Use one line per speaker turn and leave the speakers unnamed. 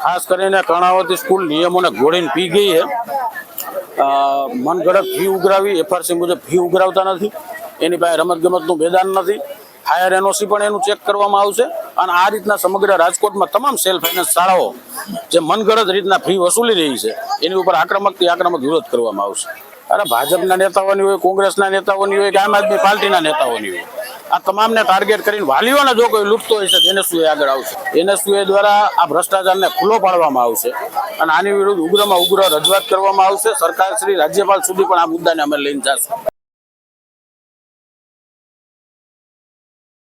ખાસ કરીને કર્ણાવતી સ્કૂલ નિયમોને ઘોડીને પી ગઈ છે। મનગઢ ફી ઉઘરાવી, એફઆરસી મુજબ ફી ઉઘરાવતા નથી, એની પાસે રમતગમતનું મેદાન નથી, હાયર એનઓસી પણ એનું ચેક કરવામાં આવશે અને આ રીતના સમગ્ર રાજકોટમાં તમામ સેલ્ફ ફાઇનાન્સ શાળાઓ જે મનગઢ રીતના ફી વસૂલી રહી છે એની ઉપર આક્રમકથી આક્રમક વિરોધ કરવામાં આવશે। અરે ભાજપના નેતાઓની હોય, કોંગ્રેસના નેતાઓની હોય કે આમ આદમી પાર્ટીના નેતાઓની હોય, આ તમામને ટાર્ગેટ કરીને વાલીઓને જો કોઈ લૂંટતો હોય છે એનએસયુએ આગળ આવશે। એનએસયુએ દ્વારા આ ભ્રષ્ટાચારને ખુલ્લો પાડવામાં આવશે અને આની વિરુદ્ધ ઉગ્રમાં ઉગ્ર રજૂઆત કરવામાં આવશે। સરકાર શ્રી રાજ્યપાલ સુધી પણ આ મુદ્દાને અમે લઈને જશું।